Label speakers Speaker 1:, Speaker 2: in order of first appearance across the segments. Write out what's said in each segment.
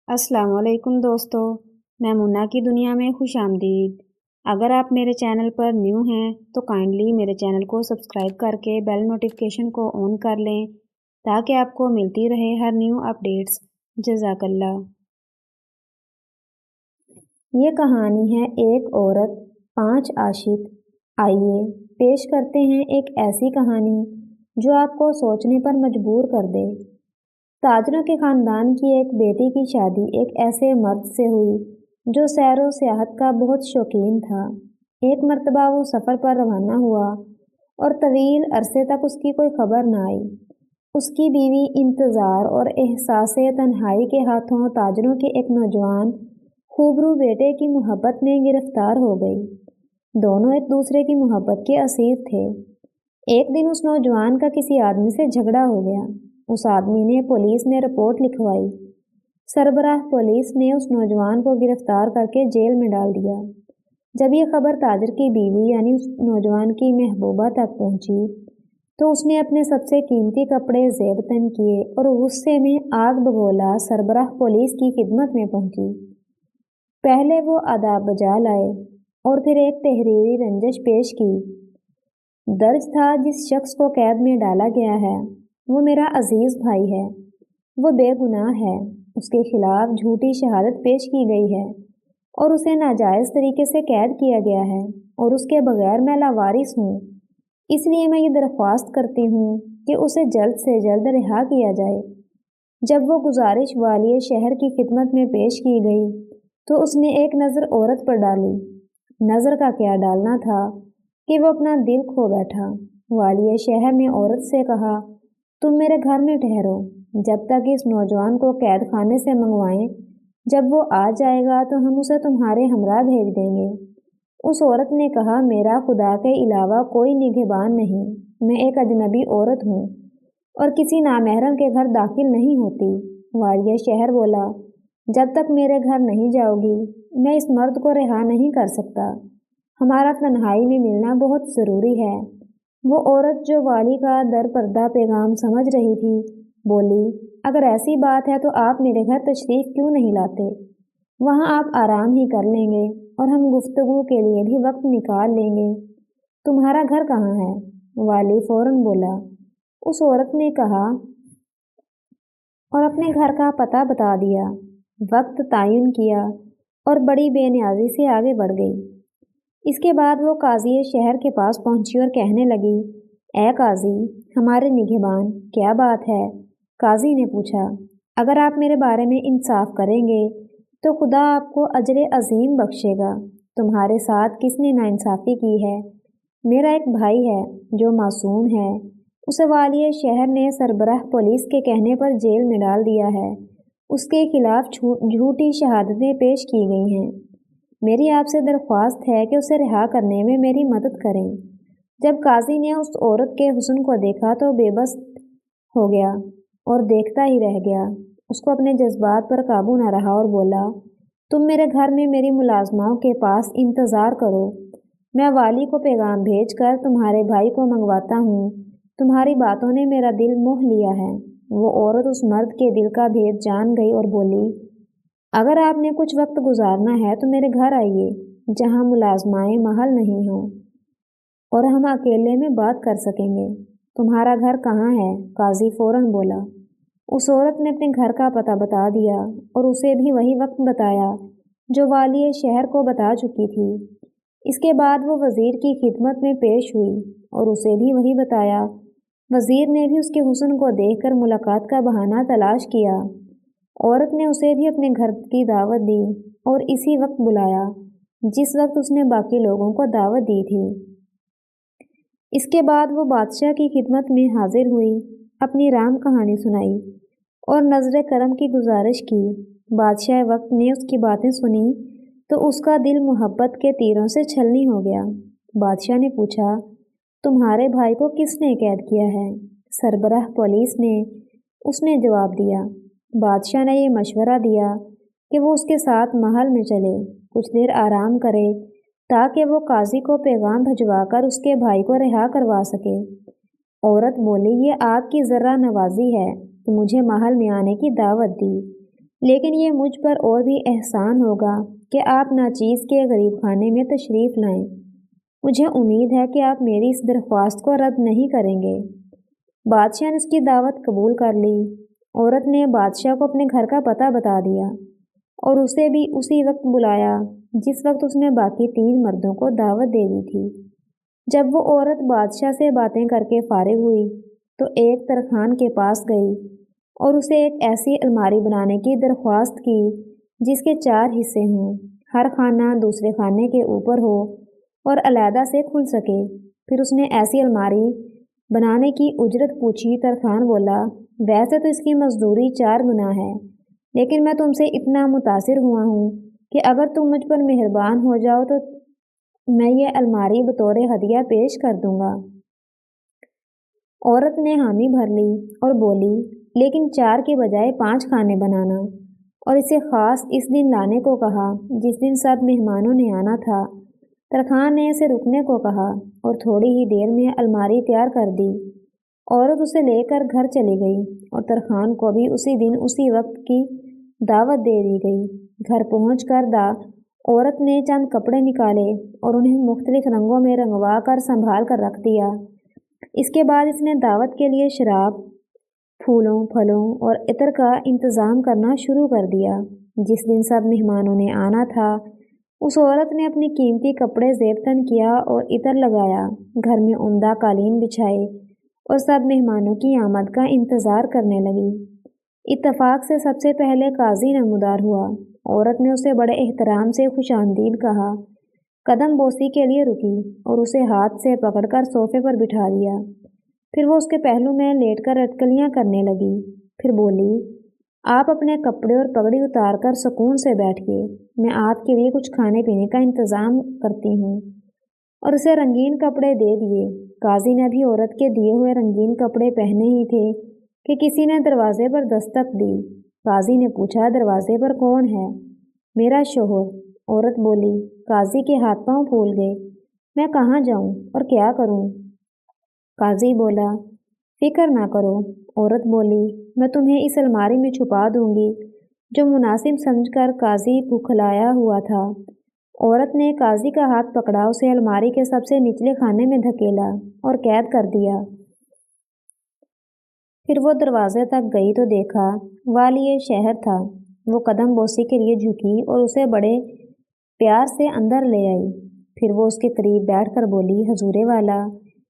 Speaker 1: अस्सलाम वालेकुम दोस्तों, मैं मुन्ना की दुनिया में खुश आमदीद। अगर आप मेरे चैनल पर न्यू हैं तो काइंडली मेरे चैनल को सब्सक्राइब करके बेल नोटिफिकेशन को ऑन कर लें ताकि आपको मिलती रहे हर न्यू अपडेट्स। जज़ाकल्लाह। ये कहानी है एक औरत, 5 आशिक। आइए पेश करते हैं एक ऐसी कहानी जो आपको सोचने पर मजबूर कर दे। ताजरों के खानदान की एक बेटी की शादी एक ऐसे मर्द से हुई जो सैर व सियाहत का बहुत शौकीन था। एक मर्तबा वो सफ़र पर रवाना हुआ और तवील अरसे तक उसकी कोई खबर न आई। उसकी बीवी इंतज़ार और एहसासे तन्हाई के हाथों ताजरों के एक नौजवान खूबरू बेटे की मोहब्बत में गिरफ्तार हो गई। दोनों एक दूसरे की मोहब्बत के असीर थे। एक दिन उस नौजवान का किसी आदमी से झगड़ा हो गया। उस आदमी ने पुलिस में रिपोर्ट लिखवाई। सरबराह पुलिस ने उस नौजवान को गिरफ्तार करके जेल में डाल दिया। जब ये खबर ताजर की बीवी यानी उस नौजवान की महबूबा तक पहुंची तो उसने अपने सबसे कीमती कपड़े जेब तन किए और गुस्से में आग बगोला सरबराह पुलिस की खिदमत में पहुंची। पहले वो आदाब बजा लाए और फिर एक तहरीरी रंजिश पेश की। दर्ज था, जिस शख्स को कैद में डाला गया है वो मेरा अजीज भाई है। वो बेगुनाह है। उसके खिलाफ झूठी शहादत पेश की गई है और उसे नाजायज़ तरीके से कैद किया गया है और उसके बगैर मैं लावारिस हूँ। इसलिए मैं ये दरख्वास्त करती हूँ कि उसे जल्द से जल्द रिहा किया जाए। जब वो गुजारिश वालिय शहर की खिदमत में पेश की गई तो उसने एक नज़र औरत पर डाली। नज़र का क्या डालना था कि वो अपना दिल खो बैठा। वालिय शहर ने औरत से कहा, तुम मेरे घर में ठहरो जब तक इस नौजवान को कैद खाने से मंगवाएं। जब वो आ जाएगा तो हम उसे तुम्हारे हमरा भेज देंगे। उस औरत ने कहा, मेरा खुदा के अलावा कोई निगहबान नहीं। मैं एक अजनबी औरत हूँ और किसी नामहरम के घर दाखिल नहीं होती। वालिय शहर बोला, जब तक मेरे घर नहीं जाओगी मैं इस मर्द को रिहा नहीं कर सकता। हमारा तन्हाई में मिलना बहुत ज़रूरी है। वो औरत जो वाली का दर पर्दा पैगाम समझ रही थी बोली, अगर ऐसी बात है तो आप मेरे घर तशरीफ़ क्यों नहीं लाते? वहाँ आप आराम ही कर लेंगे और हम गुफ्तगू के लिए भी वक्त निकाल लेंगे। तुम्हारा घर कहाँ है? वाली फ़ौरन बोला। उस औरत ने कहा और अपने घर का पता बता दिया। वक्त तयन किया और बड़ी बेनियाजी से आगे बढ़ गई। इसके बाद वो काजी शहर के पास पहुंची और कहने लगी, ए काजी, हमारे निगहबान, क्या बात है? काजी ने पूछा, अगर आप मेरे बारे में इंसाफ करेंगे तो खुदा आपको अजर अजीम बख्शेगा। तुम्हारे साथ किसने नाइंसाफ़ी की है? मेरा एक भाई है जो मासूम है। उसे वालिय शहर ने सरबराह पुलिस के कहने पर जेल में डाल दिया है। उसके खिलाफ झूठी शहादतें पेश की गई हैं। मेरी आपसे दरख्वास्त है कि उसे रिहा करने में मेरी मदद करें। जब काजी ने उस औरत के हुस्न को देखा तो बेबस हो गया और देखता ही रह गया। उसको अपने जज्बात पर काबू न रहा और बोला, तुम मेरे घर में मेरी मुलाजमाओं के पास इंतज़ार करो। मैं वाली को पैगाम भेजकर तुम्हारे भाई को मंगवाता हूँ। तुम्हारी बातों ने मेरा दिल मोह लिया है। वो औरत उस मर्द के दिल का भेद जान गई और बोली, अगर आपने कुछ वक्त गुजारना है तो मेरे घर आइए जहाँ मुलाजमाएँ महल नहीं हों और हम अकेले में बात कर सकेंगे। तुम्हारा घर कहाँ है? काजी फ़ौरन बोला। उस औरत ने अपने घर का पता बता दिया और उसे भी वही वक्त बताया जो वालिय शहर को बता चुकी थी। इसके बाद वो वज़ीर की खिदमत में पेश हुई और उसे भी वही बताया। वज़ीर ने भी उसके हुस्न को देखकर मुलाकात का बहाना तलाश किया। औरत ने उसे भी अपने घर की दावत दी और इसी वक्त बुलाया जिस वक्त उसने बाकी लोगों को दावत दी थी। इसके बाद वो बादशाह की खिदमत में हाजिर हुई, अपनी राम कहानी सुनाई और नज़र करम की गुजारिश की। बादशाह वक्त ने उसकी बातें सुनी तो उसका दिल मोहब्बत के तीरों से छलनी हो गया। बादशाह ने पूछा, तुम्हारे भाई को किसने कैद किया है? सरबराह पुलिस ने, उसने जवाब दिया। बादशाह ने ये मशवरा दिया कि वो उसके साथ महल में चले, कुछ देर आराम करे ताकि वो काजी को पैगाम भिजवाकर उसके भाई को रिहा करवा सके। औरत बोली, ये आपकी ज़रा नवाजी है कि मुझे महल में आने की दावत दी, لیکن یہ مجھ پر اور بھی احسان ہوگا کہ آپ ناچیز کے غریب خانے میں تشریف لائیں۔ مجھے امید ہے کہ آپ میری اس درخواست کو رد نہیں کریں گے۔ بادشاہ نے اس کی دعوت قبول کر لی۔ عورت نے بادشاہ کو اپنے گھر کا پتہ بتا دیا اور اسے بھی اسی وقت بلایا جس وقت اس نے باقی 3 مردوں کو دعوت دے دی تھی۔ جب وہ عورت بادشاہ سے باتیں کر کے فارغ ہوئی تو ایک ترخان کے پاس گئی اور اسے ایک ایسی الماری بنانے کی درخواست کی جس کے 4 حصے ہوں، ہر خانہ دوسرے خانے کے اوپر ہو اور علیحدہ سے کھل سکے۔ پھر اس نے ایسی الماری بنانے کی اجرت پوچھی۔ ترخان بولا، ویسے تو اس کی مزدوری 4 گنا ہے، لیکن میں تم سے اتنا متاثر ہوا ہوں کہ اگر تم مجھ پر مہربان ہو جاؤ تو میں یہ الماری بطور ہدیہ پیش کر دوں گا۔ عورت نے حامی بھر لی اور بولی، لیکن 4 کے بجائے 5 خانے بنانا، اور اسے خاص اس دن لانے کو کہا جس دن سب مہمانوں نے آنا تھا۔ ترخان نے اسے رکنے کو کہا اور تھوڑی ہی دیر میں الماری تیار کر دی۔ عورت اسے لے کر گھر چلی گئی اور ترخان کو بھی اسی دن اسی وقت کی دعوت دے دی گئی۔ گھر پہنچ کر عورت نے چند کپڑے نکالے اور انہیں مختلف رنگوں میں رنگوا کر سنبھال کر رکھ دیا۔ اس کے بعد اس نے دعوت کے لیے شراب، پھولوں، پھلوں اور عطر کا انتظام کرنا شروع کر دیا۔ جس دن سب مہمانوں نے آنا تھا اس عورت نے اپنی قیمتی کپڑے زیب تن کیا اور عطر لگایا، گھر میں عمدہ قالین بچھائے اور سب مہمانوں کی آمد کا انتظار کرنے لگی۔ اتفاق سے سب سے پہلے قاضی نمودار ہوا۔ عورت نے اسے بڑے احترام سے خوش آمدید کہا، قدم بوسی کے لیے رکی اور اسے ہاتھ سے پکڑ کر صوفے پر بٹھا دیا۔ پھر وہ اس کے پہلو میں لیٹ کر اٹکلیاں کرنے لگی۔ پھر بولی، آپ اپنے کپڑے اور پگڑی اتار کر سکون سے بیٹھیے، میں آپ کے لیے کچھ کھانے پینے کا انتظام کرتی ہوں، اور اسے رنگین کپڑے دے دیے۔ قاضی نے بھی عورت کے دیے ہوئے رنگین کپڑے پہنے ہی تھے کہ کسی نے دروازے پر دستک دی۔ قاضی نے پوچھا، دروازے پر کون ہے؟ میرا شوہر، عورت بولی۔ قاضی کے ہاتھ پاؤں پھول گئے۔ میں کہاں جاؤں اور کیا کروں؟ قاضی بولا، فکر نہ کرو۔ عورت بولی، میں تمہیں اس الماری میں چھپا دوں گی، جو مناسب سمجھ کر قاضی بھکلایا ہوا تھا۔ عورت نے قاضی کا ہاتھ پکڑا، اسے الماری کے سب سے نچلے خانے میں دھکیلا اور قید کر دیا۔ پھر وہ دروازے تک گئی تو دیکھا والی شہر تھا۔ وہ قدم بوسی کے لیے جھکی اور اسے بڑے پیار سے اندر لے آئی۔ پھر وہ اس کے قریب بیٹھ کر بولی، حضور والا،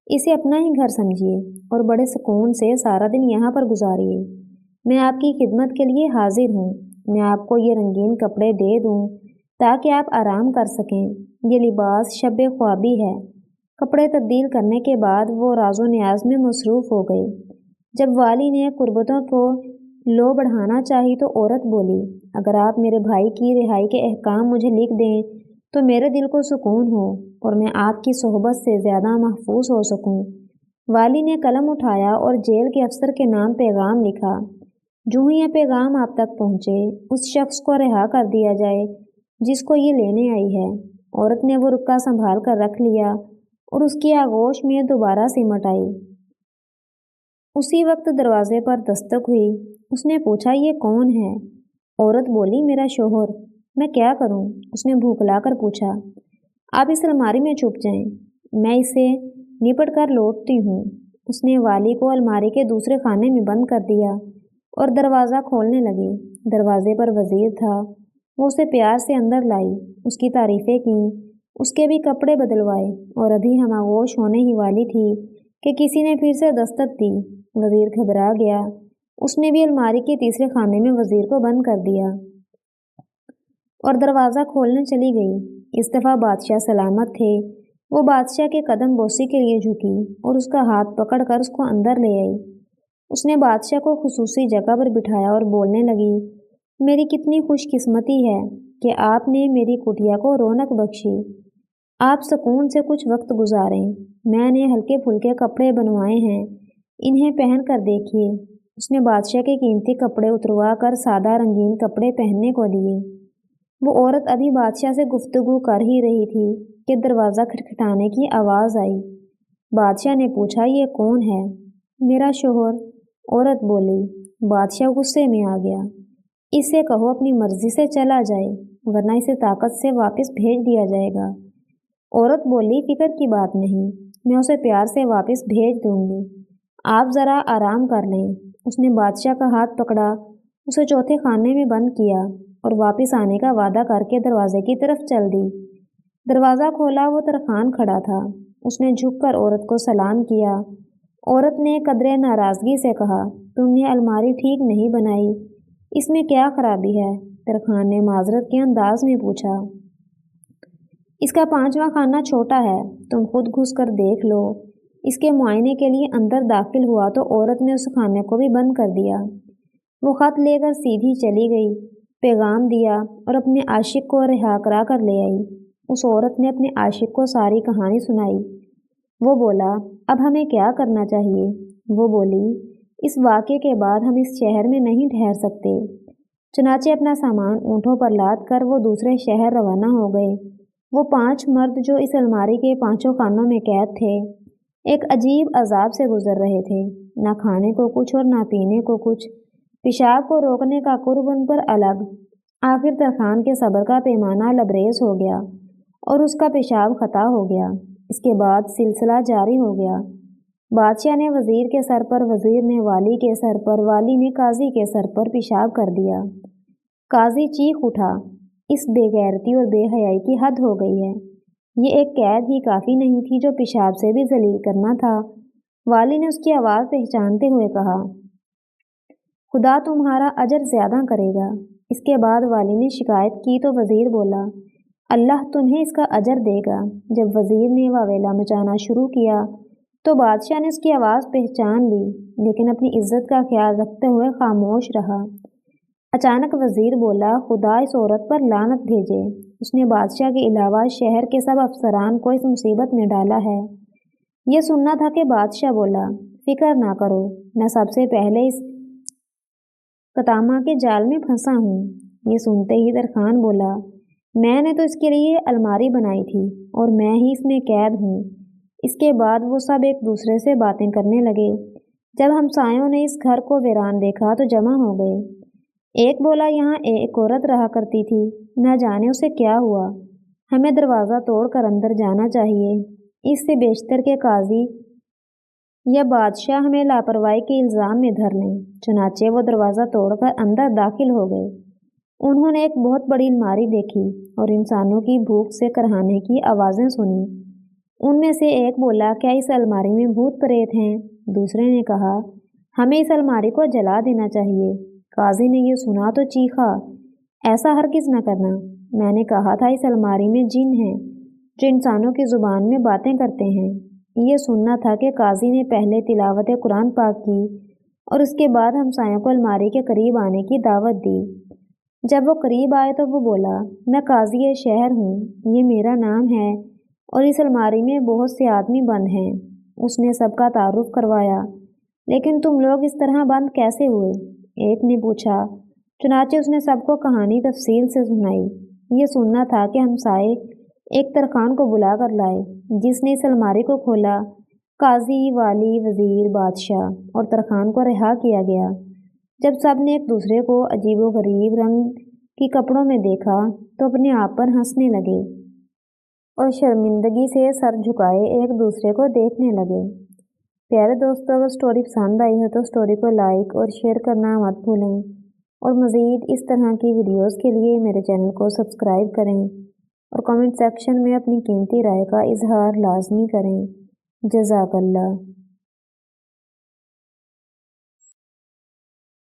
Speaker 1: اسے اپنا ہی گھر سمجھیے اور بڑے سکون سے سارا دن یہاں پر گزاریے۔ میں آپ کی خدمت کے لیے حاضر ہوں۔ میں آپ کو یہ رنگین کپڑے دے دوں تاکہ آپ آرام کر سکیں۔ یہ لباس شب خوابی ہے۔ کپڑے تبدیل کرنے کے بعد وہ راز و نیاز میں مصروف ہو گئی۔ جب والی نے قربتوں کو لو بڑھانا چاہی تو عورت بولی، اگر آپ میرے بھائی کی رہائی کے احکام مجھے لکھ دیں تو میرے دل کو سکون ہو اور میں آپ کی صحبت سے زیادہ محفوظ ہو سکوں۔ والی نے قلم اٹھایا اور جیل کے افسر کے نام پیغام لکھا، جو ہی یہ پیغام آپ تک پہنچے اس شخص کو رہا کر دیا جائے جس کو یہ لینے آئی ہے۔ عورت نے وہ رکا سنبھال کر رکھ لیا اور اس کی آغوش میں دوبارہ سمٹ آئی۔ اسی وقت دروازے پر دستک ہوئی۔ اس نے پوچھا، یہ کون ہے؟ عورت بولی، میرا شوہر۔ میں کیا کروں؟ اس نے بھوکلا کر پوچھا۔ آپ اس الماری میں چھپ جائیں، میں اسے نپٹ کر لوٹتی ہوں۔ اس نے والی کو الماری کے دوسرے خانے میں بند کر دیا اور دروازہ کھولنے لگی۔ دروازے پر وزیر تھا۔ وہ اسے پیار سے اندر لائی، اس کی تعریفیں کیں، اس کے بھی کپڑے بدلوائے اور ابھی ہم آغوش ہونے ہی والی تھی کہ کسی نے پھر سے دستک دی۔ وزیر گھبرا گیا۔ اس نے بھی الماری کے تیسرے خانے میں وزیر کو بند کر دیا اور دروازہ کھولنے چلی گئی۔ اس دفعہ بادشاہ سلامت تھے۔ وہ بادشاہ کے قدم بوسی کے لیے جھکی اور اس کا ہاتھ پکڑ کر اس کو اندر لے آئی۔ اس نے بادشاہ کو خصوصی جگہ پر بٹھایا اور بولنے لگی، میری کتنی خوش قسمتی ہے کہ آپ نے میری کٹیا کو رونق بخشی۔ آپ سکون سے کچھ وقت گزاریں۔ میں نے ہلکے پھلکے کپڑے بنوائے ہیں، انہیں پہن کر دیکھیے۔ اس نے بادشاہ کے قیمتی کپڑے اتروا کر سادہ رنگین کپڑے پہننے کو دیے۔ وہ عورت ابھی بادشاہ سے گفتگو کر ہی رہی تھی کہ دروازہ کھٹکھٹانے کی آواز آئی۔ بادشاہ نے پوچھا، یہ کون ہے؟ میرا شوہر، عورت بولی۔ بادشاہ غصے میں آ گیا۔ इससे कहो अपनी मर्जी से चला जाए, वरना इसे ताकत से वापस भेज दिया जाएगा। औरत बोली, फिक्र की बात नहीं, मैं उसे प्यार से वापस भेज दूंगी, आप ज़रा आराम कर लें। उसने बादशाह का हाथ पकड़ा, उसे चौथे खाने में बंद किया और वापस आने का वादा करके दरवाजे की तरफ चल दी। दरवाज़ा खोला, वो तरखान खड़ा था। उसने झुककर औरत को सलाम किया। औरत ने कदरे नाराज़गी से कहा, तुमने अलमारी ठीक नहीं बनाई, इसमें क्या खराबी है? तरखान ने माजरत के अंदाज में पूछा। इसका 5वां खाना छोटा है, तुम खुद घुस कर देख लो। इसके मुआयने के लिए अंदर दाखिल हुआ तो औरत ने उस खाने को भी बंद कर दिया। वो ख़त लेकर सीधी चली गई, पैगाम दिया और अपने आशिक को रिहा करा कर ले आई। उस औरत ने अपने आशिक को सारी कहानी सुनाई। वो बोला, अब हमें क्या करना चाहिए? वो बोली, इस वाक़े के बाद हम इस शहर में नहीं ठहर सकते। चुनाचे अपना सामान ऊँटों पर लाद कर वो दूसरे शहर रवाना हो गए। वो 5 मर्द जो इस अलमारी के 5 खानों में कैद थे, एक अजीब अजाब से गुजर रहे थे। ना खाने को कुछ और ना पीने को कुछ, पेशाब को रोकने का कुर्ब उन पर अलग। आखिर तरखान के सब्र का पैमाना लबरेज हो गया और उसका पेशाब खता हो गया। इसके बाद सिलसिला जारी हो गया। बादशाह ने वज़ीर के सर पर, वज़ीर ने वाली के सर पर, वाली ने काजी के सर पर पेशाब कर दिया। काजी चीख उठा, इस बेगैरती और बेहयाई की हद हो गई है। ये एक कैद ही काफ़ी नहीं थी जो पेशाब से भी जलील करना था। वाली ने उसकी आवाज़ पहचानते हुए कहा, खुदा तुम्हारा अजर ज़्यादा करेगा। इसके बाद वाली ने शिकायत की तो वज़ीर बोला, अल्लाह तुम्हें इसका अजर देगा। जब वज़ीर ने वावेला मचाना शुरू किया तो बादशाह ने उसकी आवाज़ पहचान ली, लेकिन अपनी इज्जत का ख्याल रखते हुए खामोश रहा। अचानक वज़ीर बोला, खुदा इस औरत पर लानत भेजे, उसने बादशाह के अलावा शहर के सब अफसरान को इस मुसीबत में डाला है। यह सुनना था कि बादशाह बोला, फिक्र ना करो, मैं सबसे पहले इस कतामा के जाल में फंसा हूँ। ये सुनते ही तरखान बोला, मैंने तो इसके लिए अलमारी बनाई थी और मैं ही इसमें कैद हूँ। इसके बाद वो सब एक दूसरे से बातें करने लगे। जब हमसायों ने इस घर को वीरान देखा तो जमा हो गए। एक बोला, यहाँ एक औरत रहा करती थी, न जाने उसे क्या हुआ, हमें दरवाज़ा तोड़कर अंदर जाना चाहिए। इससे बेशतर के काजी या बादशाह हमें लापरवाही के इल्ज़ाम में धर लें। चुनाचे वो दरवाज़ा तोड़कर अंदर दाखिल हो गए। उन्होंने एक बहुत बड़ी अलमारी देखी और इंसानों की भूख से करहाने की आवाज़ें सुनी। उनमें से एक बोला, क्या इस अलमारी में भूत प्रेत हैं? दूसरे ने कहा, हमें इस अलमारी को जला देना चाहिए। काजी ने यह सुना तो चीखा, ऐसा हरगिज़ न करना, मैंने कहा था इस अलमारी में जिन हैं जो इंसानों की ज़ुबान में बातें करते हैं। ये सुनना था कि काजी ने पहले तिलावत कुरान पाक की और उसके बाद हमसायों को अलमारी के करीब आने की दावत दी। जब वो करीब आए तो वो बोला, मैं काजी शहर हूँ, ये मेरा नाम है और इस अलमारी में बहुत से आदमी बंद हैं। उसने सबका तारुफ करवाया, लेकिन तुम लोग इस तरह बंद कैसे हुए? एक ने पूछा। चुनाचे उसने सबको कहानी तफसील से सुनाई। ये सुनना था कि हमसाए एक तरखान को बुला कर लाए, जिसने इस अलमारी को खोला। काजी, वाली, वज़ीर, बादशाह और तरखान को रिहा किया गया। जब सब ने एक दूसरे को अजीबोगरीब रंग की कपड़ों में देखा तो अपने आप पर हंसने लगे और शर्मिंदगी से सर झुकाए एक दूसरे को देखने लगे। प्यारे दोस्तों, अगर स्टोरी पसंद आई है तो स्टोरी को लाइक और शेयर करना मत भूलें और मज़ीद इस तरह की वीडियोस के लिए मेरे चैनल को सब्सक्राइब करें और कमेंट सेक्शन में अपनी कीमती राय का इजहार लाजमी करें। जज़ाकल्लाह।